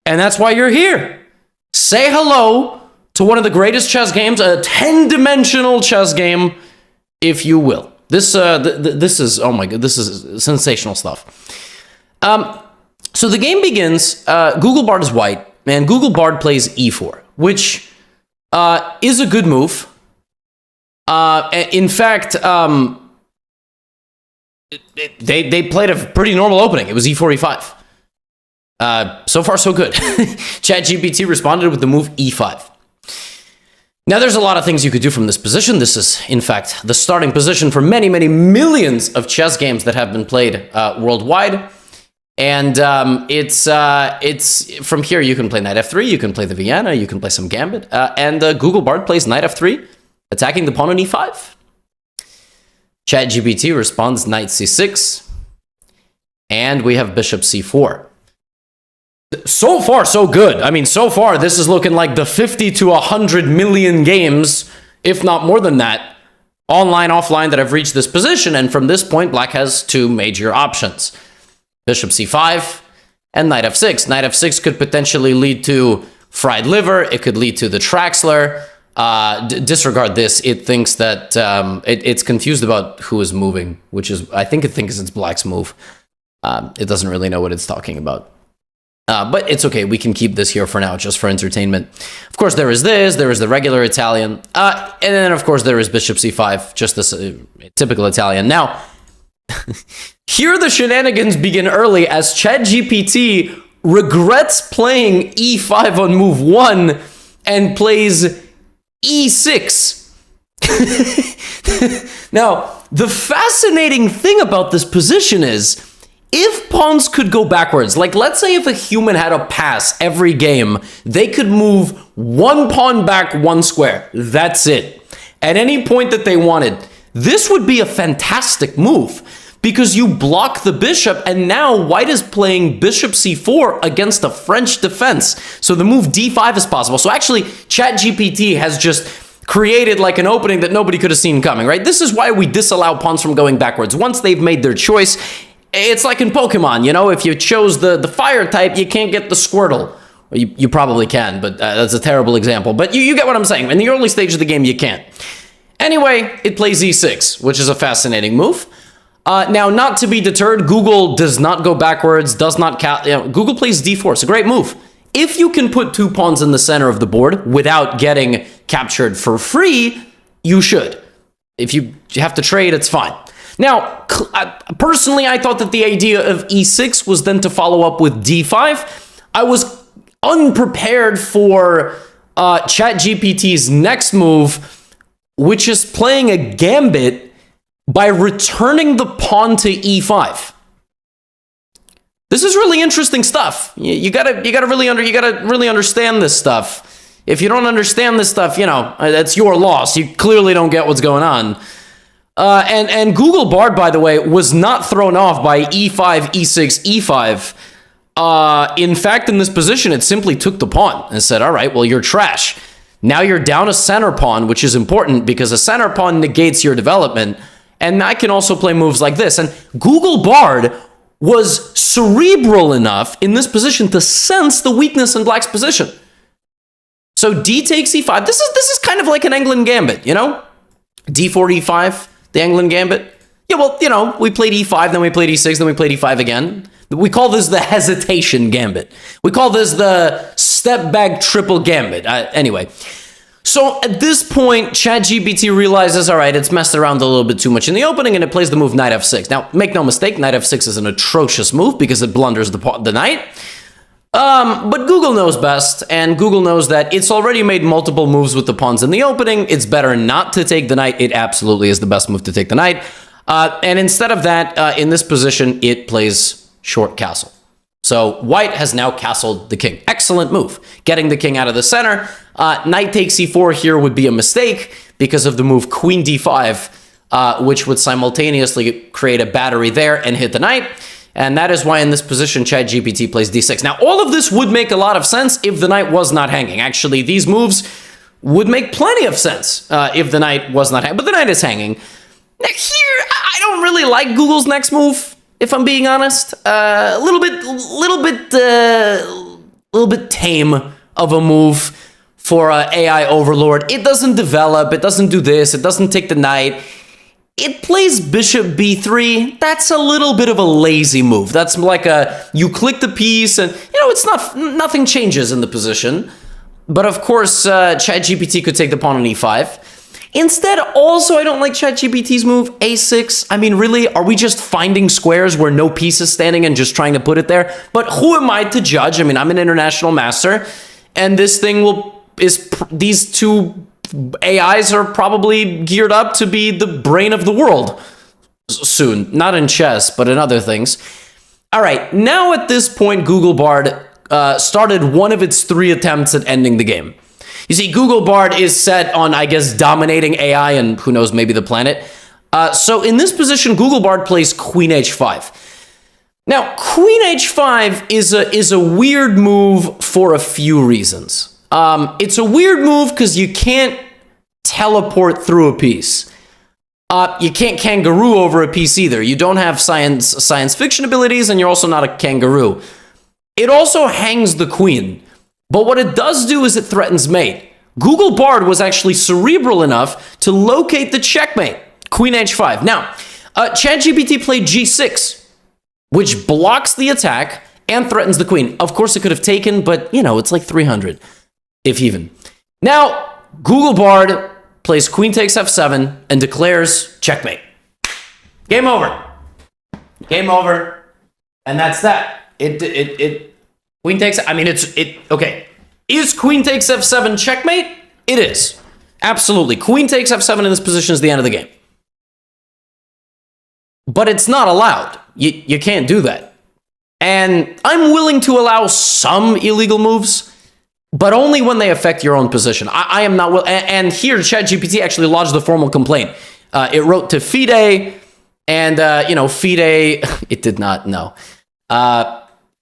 And that's why you're here. Say hello to one of the greatest chess games, a 10-dimensional chess game, if you will. This is, oh my god, this is sensational stuff. So the game begins, Google Bard is white, and Google Bard plays e4, which is a good move. In fact, they played a pretty normal opening. It was e4, e5. So far, so good. ChatGPT responded with the move e5. Now, there's a lot of things you could do from this position. This is, in fact, the starting position for many, many millions of chess games that have been played worldwide. And it's from here, you can play knight f3, you can play the Vienna, you can play some gambit. And Google Bard plays knight f3, attacking the pawn on e5. ChatGPT responds knight c6. And we have bishop c4. So far, so good. I mean, so far, this is looking like the 50 to 100 million games, if not more than that, online, offline, that have reached this position. And from this point, black has two major options. Bishop c5 and knight f6. Knight f6 could potentially lead to fried liver. It could lead to the Traxler. Disregard this. It thinks that it's confused about who is moving, which is, I think it thinks it's black's move. It doesn't really know what it's talking about. But it's okay. We can keep this here for now, just for entertainment. Of course, there is this. There is the regular Italian. And then, of course, there is bishop c5, just this typical Italian. Now, here the shenanigans begin early as ChatGPT regrets playing e5 on move 1 and plays e6. Now, the fascinating thing about this position is, if pawns could go backwards, like let's say if a human had a pass every game, they could move one pawn back one square. That's it. At any point that they wanted. This would be a fantastic move because you block the bishop, and now white is playing bishop c4 against a French defense. So the move d5 is possible. So actually, ChatGPT has just created like an opening that nobody could have seen coming, right? This is why we disallow pawns from going backwards. Once they've made their choice, it's like in Pokemon, you know, if you chose the fire type, you can't get the Squirtle. You probably can, but that's a terrible example. But you get what I'm saying. In the early stage of the game, you can't. Anyway, it plays e6, which is a fascinating move. Now, not to be deterred, Google does not go backwards, does not Google plays d4. It's a great move. If you can put two pawns in the center of the board without getting captured for free, you should. If you have to trade, it's fine. Now, personally, I thought that the idea of e6 was then to follow up with d5. I was unprepared for ChatGPT's next move, which is playing a gambit by returning the pawn to e5. This is really interesting stuff. You gotta really understand this stuff. If you don't understand this stuff, you know, that's your loss. You clearly don't get what's going on. And Google Bard, by the way, was not thrown off by e5, e6, e5. In fact, in this position, it simply took the pawn and said, all right, well, you're trash. Now you're down a center pawn, which is important because a center pawn negates your development. And I can also play moves like this. And Google Bard was cerebral enough in this position to sense the weakness in black's position. So d takes e5. This is kind of like an England gambit, you know? d4, e5. The England gambit? Yeah, well, you know, we played e5, then we played e6, then we played e5 again. We call this the hesitation gambit. We call this the step back triple gambit. Anyway, so at this point, ChatGPT realizes, all right, it's messed around a little bit too much in the opening, and it plays the move knight f6. Now, make no mistake, knight f6 is an atrocious move because it blunders the knight. But Google knows best, and Google knows that it's already made multiple moves with the pawns in the opening. It's better not to take the knight. It absolutely is the best move to take the knight. And instead of that, in this position, it plays short castle. So white has now castled the king. Excellent move. Getting the king out of the center. Knight takes c4 here would be a mistake because of the move queen d5, which would simultaneously create a battery there and hit the knight. And that is why in this position, ChatGPT plays d6. Now, all of this would make a lot of sense if the knight was not hanging. Actually, these moves would make plenty of sense if the knight was not hanging. But the knight is hanging. Now, here, I don't really like Google's next move, if I'm being honest. A little little bit tame of a move for AI Overlord. It doesn't develop, it doesn't do this, it doesn't take the knight. It plays bishop b3. That's a little bit of a lazy move. That's like you click the piece and, it's nothing changes in the position. But of course, ChatGPT could take the pawn on e5. Instead, also, I don't like ChatGPT's move, a6. I mean, really, are we just finding squares where no piece is standing and just trying to put it there? But who am I to judge? I mean, I'm an international master, and this thing these two AIs are probably geared up to be the brain of the world soon. Not in chess, but in other things. All right, now at this point, Google Bard started one of its 3 attempts at ending the game. You see, Google Bard is set on, I guess, dominating AI and who knows, maybe the planet. So in this position, Google Bard plays Queen h5. Now, Queen h5 is a weird move for a few reasons. It's a weird move because you can't teleport through a piece. You can't kangaroo over a piece either. You don't have science fiction abilities, and you're also not a kangaroo. It also hangs the queen. But what it does do is it threatens mate. Google Bard was actually cerebral enough to locate the checkmate, Queen h5. Now, ChatGPT played g6, which blocks the attack and threatens the queen. Of course, it could have taken, but, it's like 300, if even. Now, Google Bard plays queen takes f7 and declares checkmate. Game over. Game over. And that's that. Queen takes, okay. Is queen takes f7 checkmate? It is. Absolutely. Queen takes f7 in this position is the end of the game. But it's not allowed. You can't do that. And I'm willing to allow some illegal moves, but only when they affect your own position. I am not and here ChatGPT actually lodged the formal complaint. It wrote to FIDE, and FIDE, it did not know.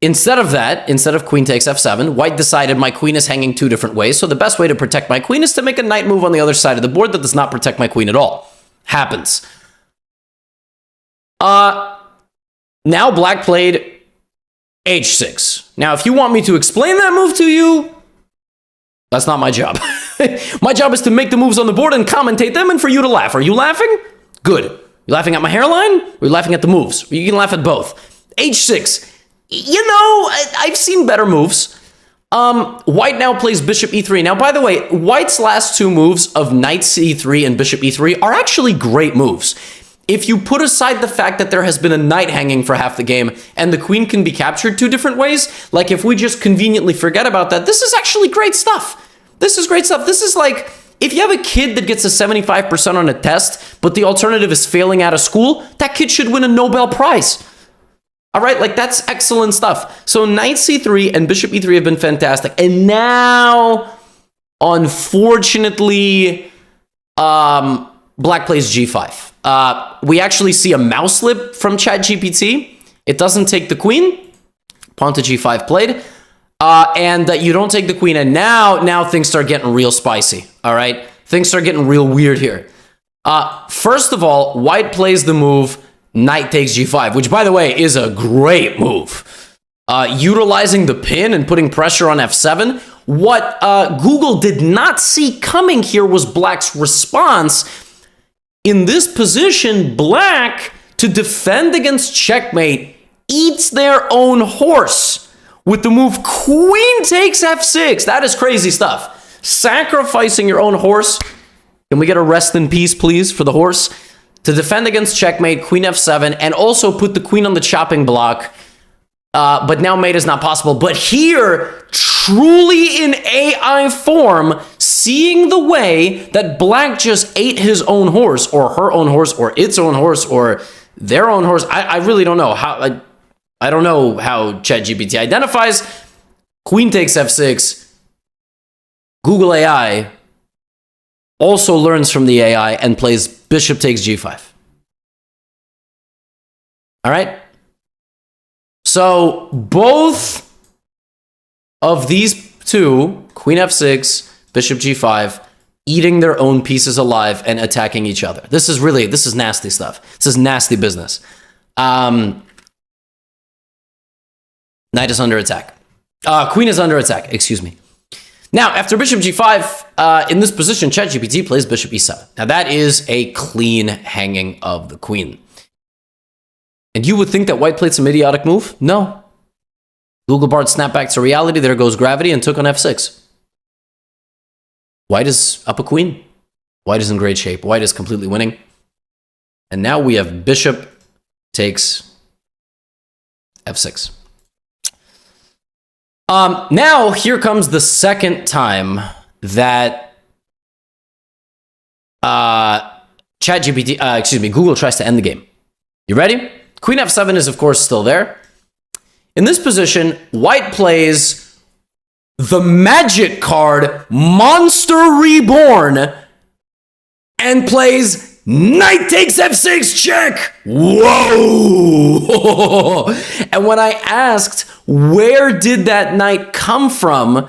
Instead of queen takes f7, white decided my queen is hanging 2 different ways, so the best way to protect my queen is to make a knight move on the other side of the board that does not protect my queen at all. Happens. Now black played h6. Now, if you want me to explain that move to you, that's not my job. My job is to make the moves on the board and commentate them and for you to laugh. Are you laughing? Good. You laughing at my hairline? Or you laughing at the moves? You can laugh at both. h6. I've seen better moves. White now plays bishop e3. Now, by the way, white's last 2 moves of knight c3 and bishop e3 are actually great moves. If you put aside the fact that there has been a knight hanging for half the game and the queen can be captured 2 different ways, like if we just conveniently forget about that, this is actually great stuff. This is great stuff. This is like, if you have a kid that gets a 75% on a test, but the alternative is failing out of school, that kid should win a Nobel Prize. All right, like that's excellent stuff. So knight c3 and bishop e3 have been fantastic. And now, unfortunately, black plays g5. We actually see a mouse slip from ChatGPT. It doesn't take the queen. Pawn to g5 played. And you don't take the queen. And now things start getting real spicy. All right, things start getting real weird here. First of all, white plays the move knight takes g5, which, by the way, is a great move. Utilizing the pin and putting pressure on f7. What Google did not see coming here was black's response. In this position, black, to defend against checkmate, eats their own horse with the move queen takes f6. That is crazy stuff. Sacrificing your own horse. Can we get a rest in peace, please, for the horse? To defend against checkmate, queen f7, and also put the queen on the chopping block. But now mate is not possible. But here, truly in AI form, seeing the way that black just ate his own horse, or her own horse, or its own horse, or their own horse. I really don't know how. I don't know how ChatGPT identifies. Queen takes f6. Google AI also learns from the AI and plays bishop takes g5. All right? So both of these 2, queen f6, bishop g5, eating their own pieces alive and attacking each other. This is nasty stuff. This is nasty business. Knight is under attack. Queen is under attack, excuse me. Now, after bishop g5, in this position, ChatGPT plays bishop e7. Now, that is a clean hanging of the queen. And you would think that white played some idiotic move? No. Google Bard snapped back to reality. There goes gravity and took on f6. White is up a queen. White is in great shape. White is completely winning. And now we have bishop takes f6. Now, here comes the second time that Google tries to end the game. You ready? Queen f7 is, of course, still there. In this position, white plays the magic card, Monster Reborn, and plays knight takes f6 check. Whoa! And when I asked, where did that knight come from?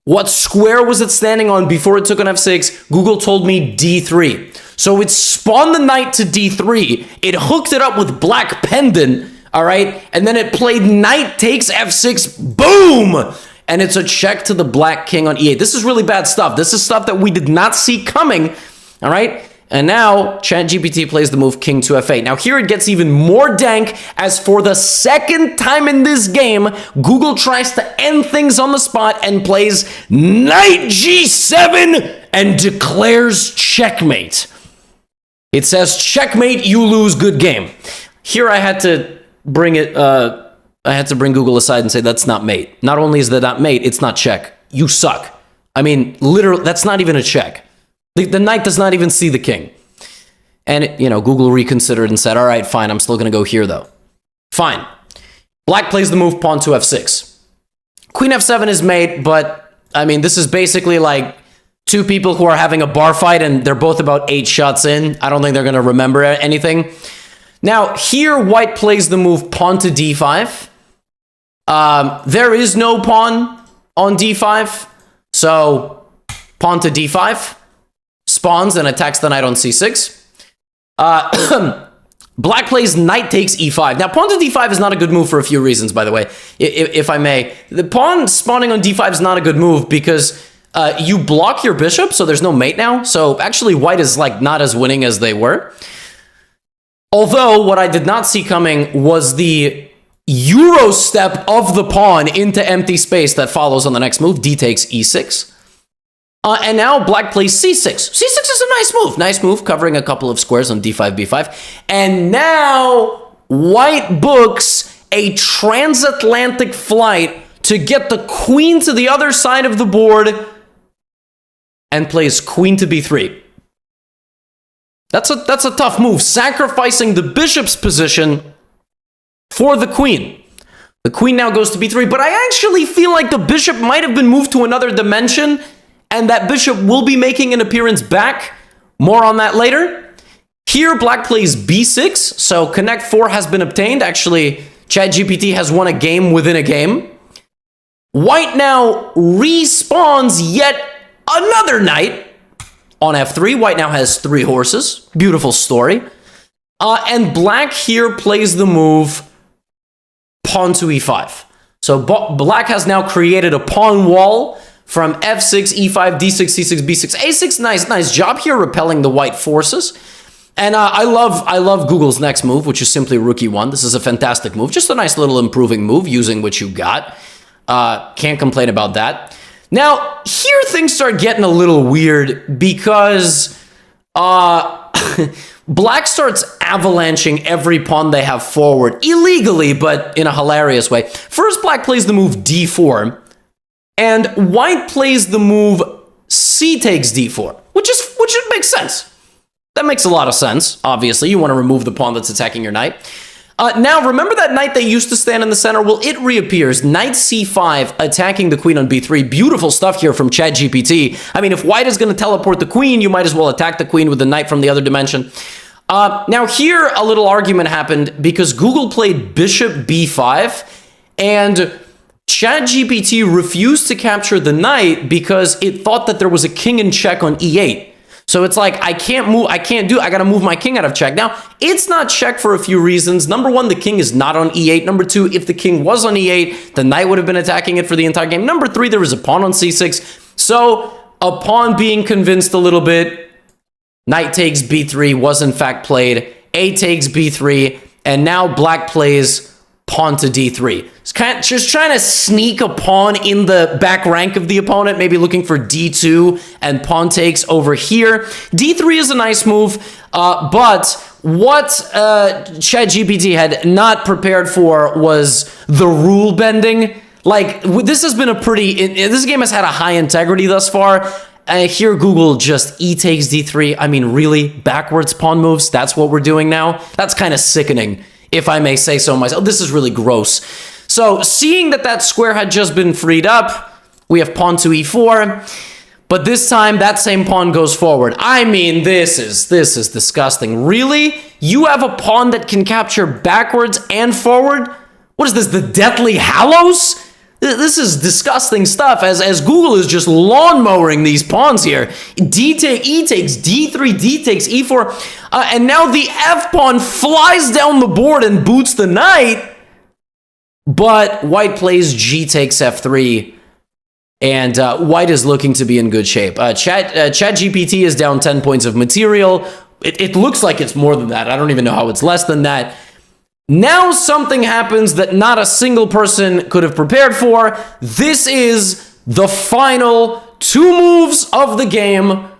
What square was it standing on before it took on f6? Google told me d3. So it spawned the knight to d3. It hooked it up with black pendant, all right? And then it played knight takes f6, boom! And it's a check to the black king on e8. This is really bad stuff. This is stuff that we did not see coming, all right? And now ChatGPT plays the move king to f8. Now here it gets even more dank, as for the second time in this game, Google tries to end things on the spot and plays knight g7 and declares checkmate. It says checkmate, you lose, good game. Here I had to bring Google aside and say that's not mate. Not only is that not mate, it's not check. You suck. I mean, literally, that's not even a check. The knight does not even see the king. And, Google reconsidered and said, all right, fine, I'm still going to go here, though. Fine. Black plays the move pawn to f6. Queen f7 is mate, but, I mean, this is basically like two people who are having a bar fight, and they're both about 8 shots in. I don't think they're going to remember anything. Now, here, white plays the move pawn to d5. There is no pawn on d5, so pawn to d5. Spawns and attacks the knight on c6. Black plays knight takes e5. Now, pawn to d5 is not a good move for a few reasons, by the way, if I may. The pawn spawning on d5 is not a good move because you block your bishop, so there's no mate now. So actually, white is not as winning as they were. Although, what I did not see coming was the Euro step of the pawn into empty space that follows on the next move. D takes e6. And now black plays c6. c6 is a nice move. Nice move, covering a couple of squares on d5, b5. And now white books a transatlantic flight to get the queen to the other side of the board and plays queen to b3. That's a tough move, sacrificing the bishop's position for the queen. The queen now goes to b3, but I actually feel like the bishop might have been moved to another dimension, and that bishop will be making an appearance back. More on that later. Here, black plays b6, so connect 4 has been obtained. Actually, ChatGPT has won a game within a game. White now respawns yet another knight on f3. White now has 3 horses. Beautiful story. And black here plays the move pawn to e5. So black has now created a pawn wall from f6, e5, d6, c6, b6, a6. Nice job here, repelling the white forces. And I love Google's next move, which is simply rook e1. This is a fantastic move. Just a nice little improving move using what you got. Can't complain about that. Now, here things start getting a little weird because black starts avalanching every pawn they have forward. Illegally, but in a hilarious way. First, black plays the move d4. And white plays the move c takes d4, which makes sense. That makes a lot of sense, obviously. You want to remove the pawn that's attacking your knight. Now, remember that knight that used to stand in the center? Well, it reappears. Knight c5, attacking the queen on b3. Beautiful stuff here from ChatGPT. I mean, if white is going to teleport the queen, you might as well attack the queen with the knight from the other dimension. Now, here, a little argument happened because Google played bishop b5, and ChatGPT refused to capture the knight because it thought that there was a king in check on e8. So it's like, I gotta move my king out of check. Now, it's not check for a few reasons. Number one, the king is not on e8. Number two, if the king was on e8, the knight would have been attacking it for the entire game. Number three, there was a pawn on c6. So a pawn being convinced a little bit, knight takes b3 was in fact played, a takes b3, and now black plays pawn to d3. It's kind of just trying to sneak a pawn in the back rank of the opponent, maybe looking for d2 and pawn takes over here. d3 is a nice move, but what ChatGPT had not prepared for was the rule bending. Like, this has been this game has had a high integrity thus far. Here, Google just e takes d3. I mean, really? Backwards pawn moves? That's what we're doing now? That's kind of sickening, if I may say so myself. This is really gross. So, seeing that square had just been freed up, we have pawn to e4. But this time, that same pawn goes forward. I mean, this is disgusting. Really? You have a pawn that can capture backwards and forward? What is this, the Deathly Hallows? This is disgusting stuff, as Google is just lawnmowing these pawns here. E takes d3, d takes e4, and now the f pawn flies down the board and boots the knight. But white plays g takes f3, and white is looking to be in good shape. ChatGPT is down 10 points of material. It looks like it's more than that. I don't even know how it's less than that. Now something happens that not a single person could have prepared for. This is the final two moves of the game.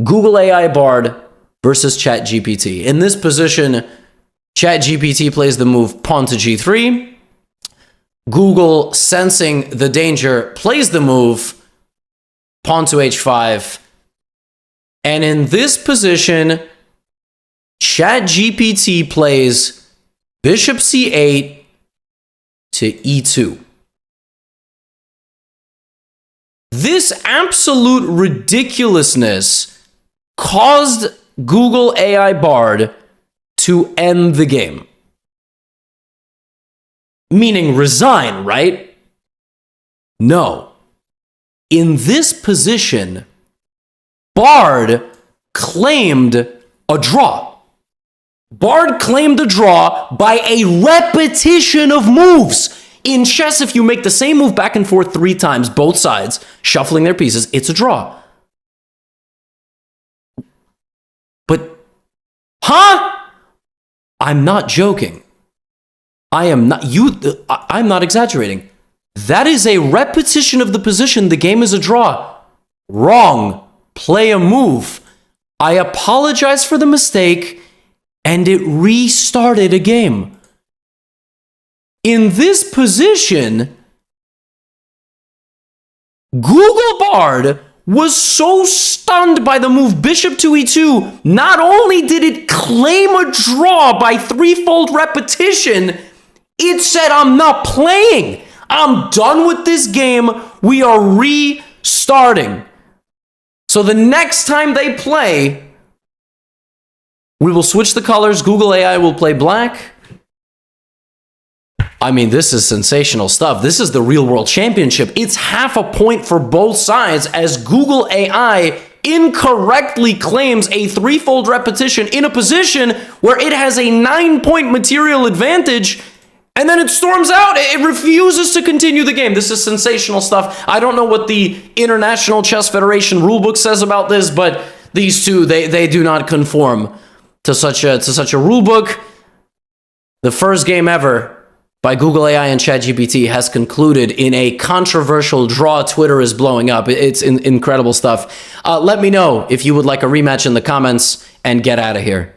Google AI Bard versus ChatGPT. In this position, ChatGPT plays the move pawn to g3. Google, sensing the danger, plays the move pawn to h5. And in this position, ChatGPT plays bishop c8 to e2. This absolute ridiculousness caused Google AI Bard to end the game. Meaning resign, right? No. In this position, Bard claimed a draw. Bard claimed a draw by a repetition of moves. In chess, if you make the same move back and forth 3 times, both sides shuffling their pieces, it's a draw. But, I'm not joking. I'm not exaggerating. That is a repetition of the position. The game is a draw. Wrong. Play a move. I apologize for the mistake, and it restarted a game. In this position, Google Bard was so stunned by the move bishop to e2, not only did it claim a draw by threefold repetition, it said, I'm not playing. I'm done with this game. We are restarting. So the next time they play, we will switch the colors. Google AI will play black. I mean, this is sensational stuff. This is the real world championship. It's half a point for both sides as Google AI incorrectly claims a threefold repetition in a position where it has a 9-point material advantage, and then it storms out. It refuses to continue the game. This is sensational stuff. I don't know what the International Chess Federation rulebook says about this, but these two, they do not conform to such a rulebook. The first game ever by Google AI and ChatGPT has concluded in a controversial draw. Twitter is blowing up. It's incredible stuff. Let me know if you would like a rematch in the comments, and get out of here.